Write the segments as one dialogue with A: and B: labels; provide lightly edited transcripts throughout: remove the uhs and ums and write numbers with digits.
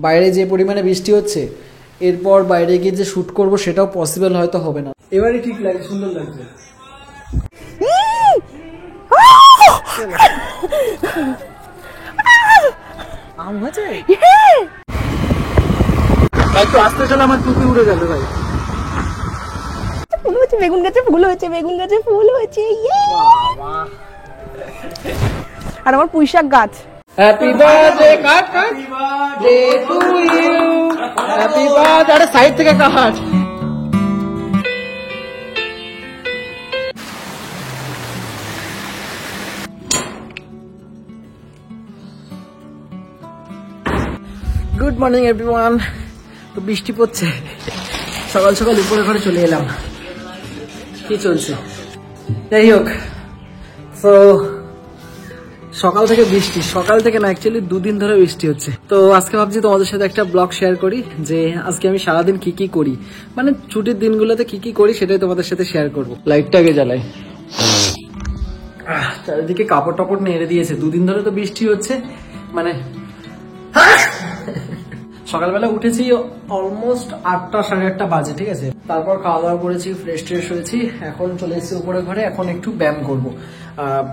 A: বাইরে যে পরিমাণে বৃষ্টি হচ্ছে এরপর বাইরে গিয়ে যে শুট করব সেটাও পসিবল হয়তো হবে না। এবারে ঠিক লাগে, সুন্দর লাগছে। আম হয়েছে ভাই, তো আসতে চলে আমার টুপি উড়ে গেল ভাই।
B: ফুল হয়েছে, বেগুন গাছে ফুল হয়েছে, বেগুন গাছে ফুল হয়েছে, আর আমার পুঁইশাক গাছ।
A: Happy birthday cut cut day to you, happy birthday. আরে সাইড থেকে কাট। Good morning everyone. তো বৃষ্টি পড়ছে, সকাল সকাল উপরে ঘরে চলে এলাম। কি চলছে যাই হোক, তো সকাল থেকে বৃষ্টি, সকাল থেকে না অ্যাকচুয়ালি দুদিন ধরে বৃষ্টি হচ্ছে। তো আজকে ভাবছি তোমাদের সাথে একটা ব্লগ শেয়ার করি যে আজকে আমি সারাদিন কি কি করি, মানে ছুটির দিনগুলোতে কি কি করি সেটাই তোমাদের সাথে শেয়ার করবো। লাইটটা আগে জ্বালাই। চারিদিকে কাপড় টাপড় নেড়ে দিয়েছে, দুদিন ধরে তো বৃষ্টি হচ্ছে। মানে সকালবেলা উঠেছি অলমোস্ট 8টা সাড়ে 8টা বাজে, ঠিক আছে। তারপর খাওয়া দাওয়া করেছি, ফ্রেশ ট্রেশ হয়েছি, এখন চলে এসেছি উপরে ঘরে। এখন একটু ব্যায়াম করবো।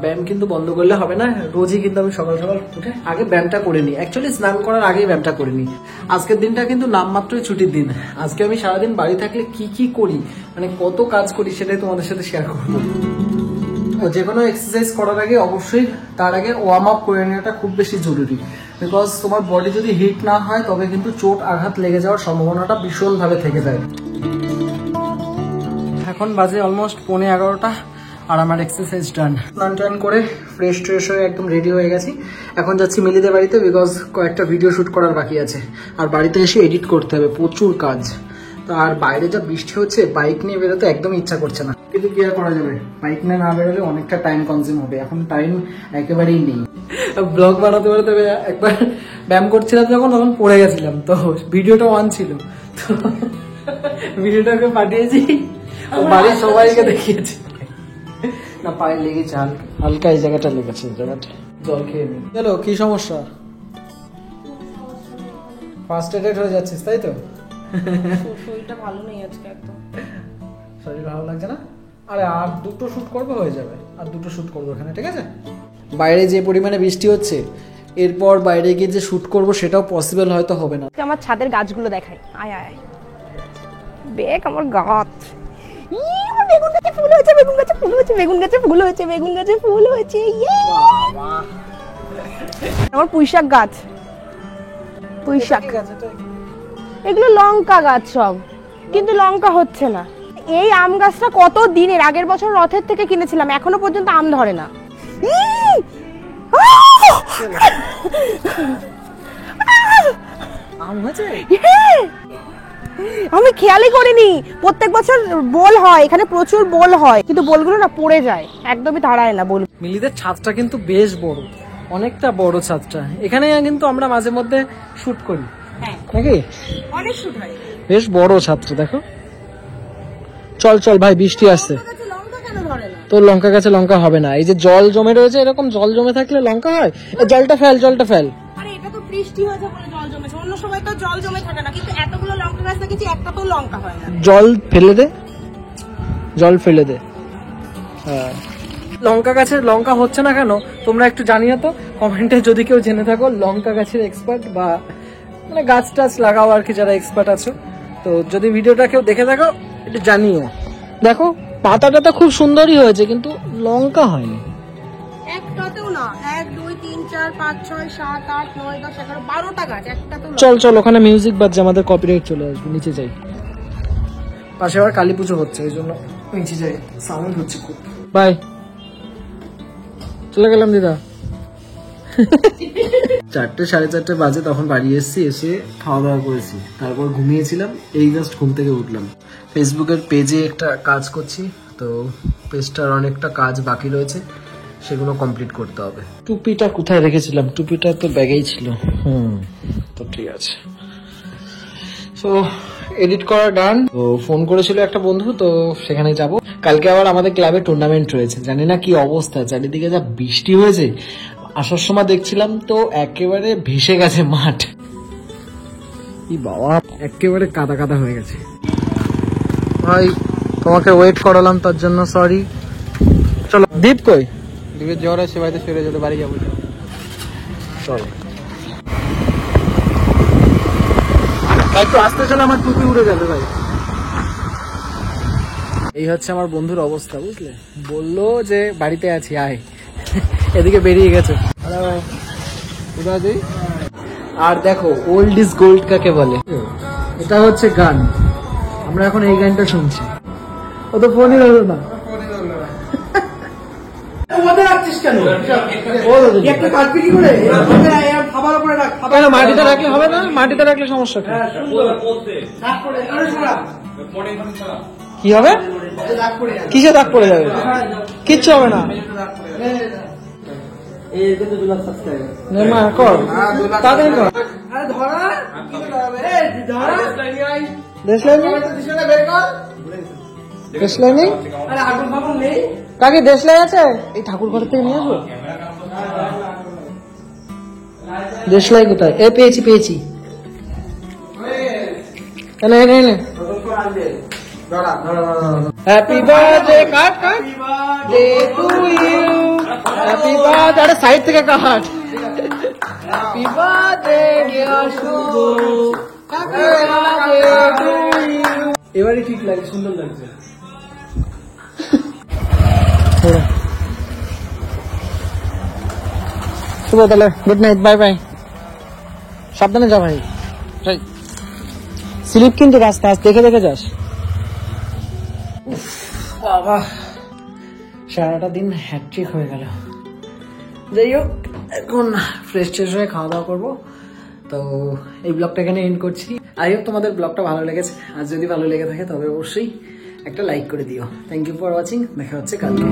A: ব্যায়াম কিন্তু বন্ধ করলে হবে না, রোজই কিন্তু আমি সকাল সকাল উঠে আগে ব্যায়ামটা করে নিই। অ্যাকচুয়ালি স্নান করার আগেই ব্যায়ামটা করে নিই। আজকের দিনটা কিন্তু নামমাত্রই ছুটির দিন। আজকে আমি সারাদিন বাড়ি থাকলে কি কি করি, মানে কত কাজ করি সেটাই তোমাদের সাথে শেয়ার করবো। যে কোনো এক্সারসাইজ করার আগে অবশ্যই তার আগে ওয়ার্ম আপ করে নেওয়াটা খুব বেশি জরুরি। বিকজ তোমার বডি যদি হিট না হয় তবে কিন্তু চোট আঘাত লেগে যাওয়ার সম্ভাবনাটা ভীষণভাবে থেকে যায়। এখন বাজে অলমোস্ট 11:15 আর আমার এক্সারসাইজ ডান। স্নান টান করে ফ্রেশ ট্রেশ হয়ে একদম রেডি হয়ে গেছি। এখন যাচ্ছি মিলিদের বাড়িতে, বিকজ কয়েকটা ভিডিও শুট করার বাকি আছে। আর বাড়িতে এসে এডিট করতে হবে, প্রচুর কাজ। তো আর বাইরে যা বৃষ্টি হচ্ছে, বাইক নিয়ে বেরোতে একদম ইচ্ছা করছে না, কিন্তু কি আর করা যাবে, বাইক নিয়ে না বেরোলে অনেকটা টাইম কনজিউম হবে। এখন টাইম একেবারেই নেই। ব্লগ বানাতে বানাতে একবার ব্যায়াম করছিলাম যখন, তখন পড়ে গেছিলাম, তো ভিডিওটা অন ছিল, তো ভিডিওটাকে পাঠিয়েছি, বাড়ির সবাইকে দেখিয়েছি। না পায়ে লেগেছে হালকা, এই জায়গাটা লেগেছে, জায়গাটা জল খেয়ে নি। চলো, কি সমস্যা? ফার্স্ট এড হয়ে যাচ্ছিস তাই তো?
B: শরীরটা ভালো নেই আজকে একদম।
A: শরীর ভালো লাগছে না? আরে আর দুটো শুট করবো, হয়ে যাবে। আর দুটো শুট করবো এখানে, ঠিক আছে। বাইরে যে পরিমাণে বৃষ্টি হচ্ছে এরপর বাইরে গিয়ে যে শুট করবো সেটাও পসিবল হয়তো হবে না।
B: আমার ছাদের গাছগুলো দেখাই, আয় আয় দেখ আমার গাছ। আমার বেগুন গাছে ফুল হয়েছে, বেগুন গাছে ফুল হয়েছে, বেগুন গাছে ফুল হয়েছে, বেগুন গাছে ফুল হয়েছে। আমার পুঁইশাক গাছ, পুঁইশাক। এগুলো লঙ্কা গাছ সব, কিন্তু লঙ্কা হচ্ছে না। এই আম গাছটা কত দিনের, আগের বছর রথের থেকে কিনেছিলাম, এখনো পর্যন্ত আম ধরে না।
A: আম হয়েছে?
B: আমি খেয়ালই করিনি। প্রত্যেক বছর বোল হয় এখানে, প্রচুর বোল হয়, কিন্তু বোলগুলো না পড়ে যায়, একদমই দাঁড়ায় না বোল।
A: মিলিদের ছাদটা কিন্তু বেশ বড়, অনেকটা বড় ছাদটা। এখানে কিন্তু আমরা মাঝে মধ্যে শুট করি, নাকি?
B: অনেক শুট হয়।
A: বেশ বড় ছাদটা দেখো। চল চল ভাই, বৃষ্টি আসছে। তোর লঙ্কা গাছে লঙ্কা হবে না, এই যে জল জমে রয়েছে, এরকম জল জমে থাকলে লঙ্কা হয়। জলটা ফেল, জলটা ফেল।
B: আরে এটা তো বৃষ্টি হয়েছে বলে জল জমেছে, অন্য সময় তো জল জমে থাকে না, কিন্তু এতগুলো লঙ্কা গাছ দেখেছি, একটা তো লঙ্কা হয় না।
A: জল ফেলে দে, জল ফেলে দে। হ্যাঁ, লঙ্কা গাছের লঙ্কা হচ্ছে না কেন তোমরা একটু জানিও তো কমেন্টে, যদি কেউ জেনে থাকো, লঙ্কা গাছের এক্সপার্ট বা মানে গাছ টাছ লাগাও আর কি, যারা এক্সপার্ট আছো। তো যদি ভিডিওটা কেউ দেখে থাকো একটু জানিও। দেখো পাতাটা তো খুব সুন্দরই হয়েছে, কিন্তু লঙ্কা হয়নি
B: একটাতেও না। 1 2 3 4 5 6 7 8 9 10 11 12টা গাছ, একটা তো।
A: চল চল, ওখানে মিউজিক বাজছে, আমাদের কপিরাইট চলে আসবে, নিচে যাই। পাশে আবার কালী পুজো হচ্ছে, এই জন্য নিচে যাই, সাউন্ড হচ্ছে খুব। বাই, চলে গেলাম দিদা। 4টে সাড়ে 4টে বাজে তখন বাড়ি এসেছি, এসে খাওয়া দাওয়া করেছি, তারপর ঘুমিয়েছিলাম। এই জাস্ট ঘুম থেকে উঠলাম। ফেসবুকের পেজে একটা কাজ করছি, তো পেজটার অনেকটা কাজ বাকি রয়েছে, সেগুলো কমপ্লিট করতে হবে। টুপিটা কোথায় রেখেছিলাম? টুপিটা তো ব্যাগেই ছিল। তো ঠিক আছে। তো এডিট করা ডান। তো ফোন করেছিল একটা বন্ধু, তো সেখানে যাব। কালকে আবার আমাদের ক্লাবে টুর্নামেন্ট রয়েছে, জানি না কি অবস্থা, চারিদিকে যা বৃষ্টি হয়েছে। আসার সময় দেখছিলাম তো একেবারে ভেসে গেছে মাঠ। ই বাবা একেবারে কাদা কাদা হয়ে গেছে ভাই, তোমাকে ওয়েট করালাম তার জন্য সরি। চলো দীপ কই? দীপের জ্বর আছে, বাড়িতে ফিরে যেতে বাড়ি যাবো। চলো একটু আসতে চলে, আমার টুপি উড়ে যাবে ভাই। এই হচ্ছে আমার বন্ধুর অবস্থা, বুঝলে? বললো যে বাড়িতে আছি আয়, এদিকে বেরিয়ে গেছে। আর দেখো ওল্ড ইজ গোল্ড কাকে বলে। এটা হচ্ছে গান, আমরা এখন এই গানটা শুনছি। ও তো ফোনই ধরলো না। মাটিতে রাখলে হবে না? মাটিতে রাখলে সমস্যা কি হবে? কিসে দাগ পড়ে যাবে? কিচ্ছু হবে না। কর তাড়াতাড়ি কর। কাকে দেশলাই আছে? এই ঠাকুর ঘর থেকে নিয়ে আসবো। দেশলাই কোথায়? এ পেয়েছি পেয়েছি। Happy birthday cut cut day to you, happy birthday. আরে সাইড থেকে cut. Happy birthday dear Shubhu, happy birthday to you. এবারে ঠিক লাগে, সুন্দর লাগছে। শুভ, তাহলে গুড নাইট, বাই বাই। সাবধানে যা ভাই। স্লিপ কিন্তু রাস্তা, আজ দেখে দেখে যাস। বাবা সারাটা দিন হ্যাট্রিক হয়ে গেল। যাই হোক, এখন ফ্রেশ ট্রেশ হয়ে খাওয়া দাওয়া করবো। তো এই ব্লগটা এখানে এন্ড করছি। আই হোপ তোমাদের ব্লগটা ভালো লেগেছে। আর যদি ভালো লেগে থাকে তবে অবশ্যই একটা লাইক করে দিও। Thank you for watching. দেখা হচ্ছে কালকে।